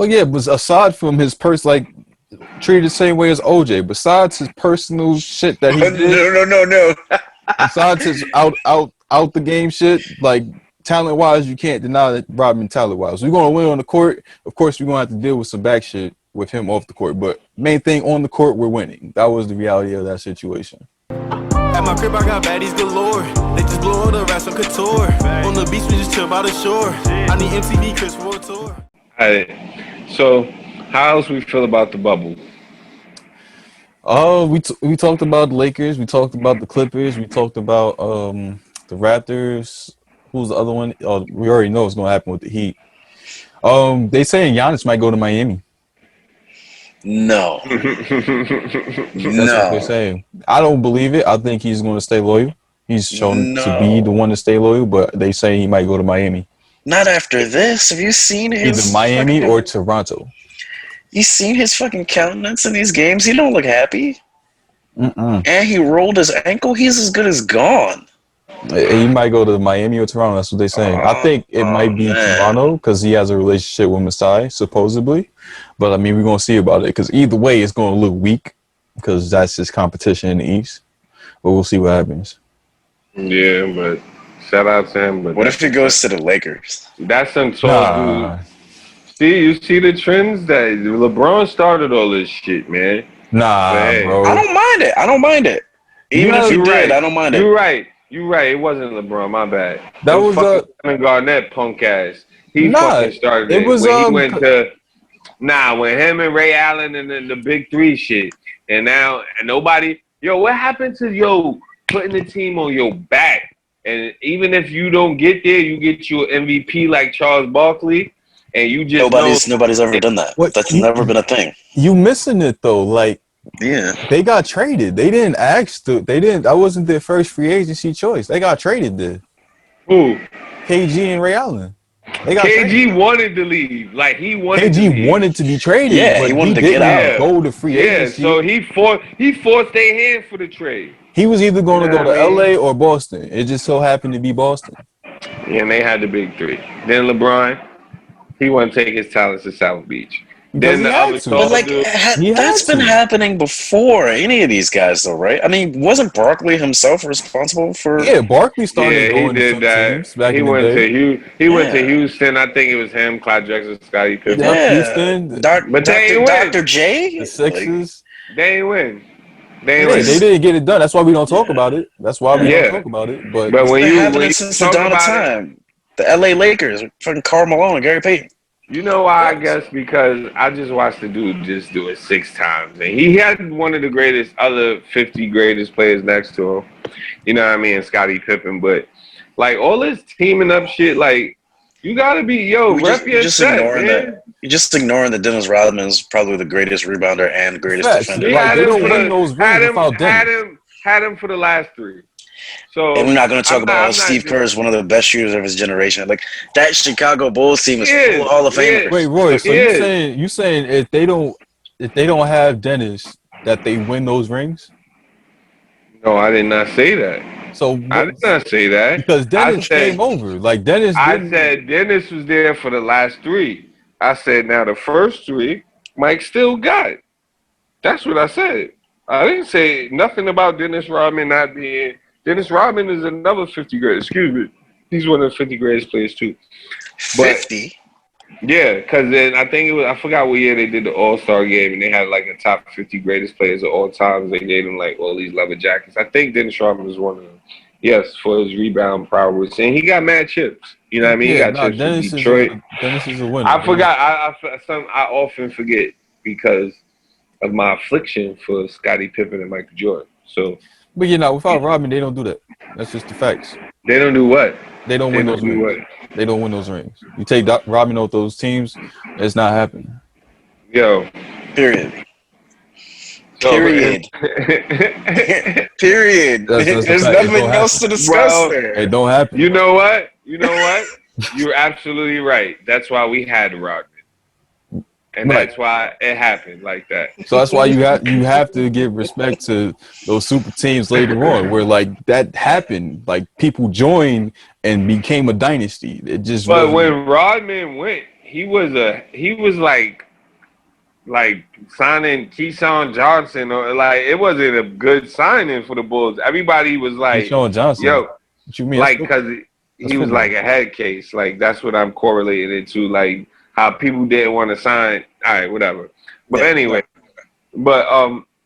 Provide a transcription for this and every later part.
Well, yeah, but aside from his treated the same way as OJ, besides his personal shit that he did, No. besides his out the game shit, like talent wise, you can't deny that Rodman talent wise. We're gonna win on the court. Of course, we're gonna have to deal with some back shit with him off the court. But main thing on the court, we're winning. That was the reality of that situation. At my crib, I got baddies galore. They just blow all the rats on couture. On the beach, we just chill by the shore. I need MTV Chris for a tour. Alright, so how else we feel about the bubble? Oh, we talked about the Lakers. We talked about the Clippers. We talked about the Raptors. Who's the other one? Oh, we already know what's gonna happen with the Heat. They saying Giannis might go to Miami. No. That's what they're saying. I don't believe it. I think he's going to stay loyal. He's shown to be the one to stay loyal, but they say he might go to Miami. Not after this. Have you seen his either Miami or Toronto? You seen his fucking countenance in these games? He don't look happy. Mm-mm. And he rolled his ankle. He's as good as gone. He might go to Miami or Toronto. That's what they're saying. I think it might be Toronto because he has a relationship with Masai, supposedly. But, I mean, we're going to see about it because either way, it's going to look weak because that's his competition in the East. But we'll see what happens. Yeah, but shout out to him. But what if he goes to the Lakers? That's some tall dude. You see the trends that LeBron started all this shit, man. Nah, hey, bro. I don't mind it. Even if he did, I don't mind it. You're right. It wasn't LeBron. My bad. That was Kevin Garnett, punk ass. He fucking started it. Was when he went to when him and Ray Allen and then the big three shit, and now nobody. Yo, what happened to putting the team on your back? And even if you don't get there, you get you an MVP like Charles Barkley, and you just nobody's ever done that. That's never been a thing. You missing it though, like. Yeah, they got traded. They didn't ask to. They didn't. That wasn't their first free agency choice. They got traded there. Who? KG and Ray Allen. They got KG traded. Wanted to leave. Like he wanted. KG wanted to be traded. Yeah, but he wanted to get out. Go to free agency. Yeah, so he forced their hand for the trade. He was either going to go to LA or Boston. It just so happened to be Boston. Yeah, and they had the big three. Then LeBron, he wanted to take his talents to South Beach. Then the other that's been happening before any of these guys, though, right? I mean, wasn't Barkley himself responsible for? Yeah, Barkley started going to some teams back in the day. He went to Houston. I think it was him, Clyde Drexler, Scottie Pippen. Yeah, Houston. But Dr. J, the Sixers. They ain't win. They didn't get it done. That's why we don't talk about it. That's why we don't talk about it. But when you happening since the dawn of time, the LA Lakers, fucking Karl Malone and Gary Payton. You know why? I guess because I just watched the dude just do it 6 times, and he had one of the other 50 greatest players next to him. You know what I mean? Scottie Pippen, but like all this teaming up shit, like you gotta be rep your set, man. You're just ignoring that Dennis Rodman is probably the greatest rebounder and greatest defender. They don't win those rings without Dennis. Had him for the last 3. So, and we're not going to talk about how Steve Kerr is one of the best shooters of his generation. Like that Chicago Bulls team is full of Hall of Famers. Wait, Roy, so you saying if they don't have Dennis, that they win those rings? No, I did not say that. So I did not say that because Dennis came over. Like Dennis, I said Dennis was there for the last 3. I said now the first 3, Mike still got it. That's what I said. I didn't say nothing about Dennis Rodman not being. Dennis Rodman is another 50 greatest. Excuse me. He's one of the 50 greatest players too. 50? Yeah, because then I think I forgot what year they did the All-Star game and they had like a top 50 greatest players of all times. They gave him like all these leather jackets. I think Dennis Rodman was one of them. Yes, for his rebound prowess. And he got mad chips. You know what I mean? He got chips Dennis from Detroit. Dennis is a winner. I forgot. I often forget because of my affliction for Scottie Pippen and Michael Jordan. So, but without Rodman, they don't do that. That's just the facts. They don't do what? They don't win those rings. They don't win those rings. You take Rodman off those teams, it's not happening. Yo. Period. So, Period. Period. There's nothing else to discuss there. It don't happen. You know what? You're absolutely right. That's why we had Rodman. And that's why it happened like that. So that's why you have to give respect to those super teams later on, where like that happened, like people joined and became a dynasty. It just. But when Rodman went, he was like signing Keyshawn Johnson, or like it wasn't a good signing for the Bulls. Everybody was like, Sean Johnson. yo, What you mean? like because he was like a head case. Like that's what I'm correlating it to. Like how people didn't want to sign. All right, whatever. But anyway,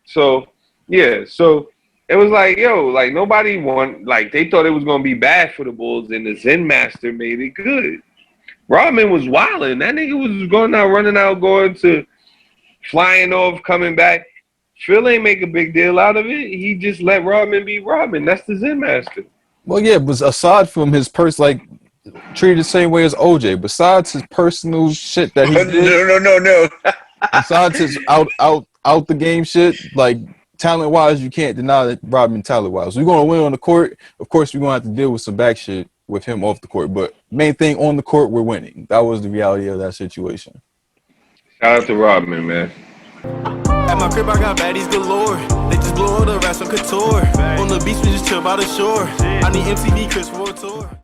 so yeah, so it was like, yo, like nobody like they thought it was gonna be bad for the Bulls, and the Zen Master made it good. Rodman was wilding. That nigga was going out, running out, going to flying off, coming back. Phil ain't make a big deal out of it. He just let Rodman be Rodman. That's the Zen Master. Well, yeah, but aside from his like treated the same way as OJ, besides his personal shit that he did, no. besides his out the game shit, like talent wise, you can't deny that Rodman talent wise. We're gonna win on the court. Of course, we're gonna have to deal with some back shit with him off the court. But main thing on the court, we're winning. That was the reality of that situation. Shout out to Rodman, man. At my crib, I got baddies galore. They just blow all the rest on couture. On the beach, we just chill by the shore. I need MTV Chris for a tour.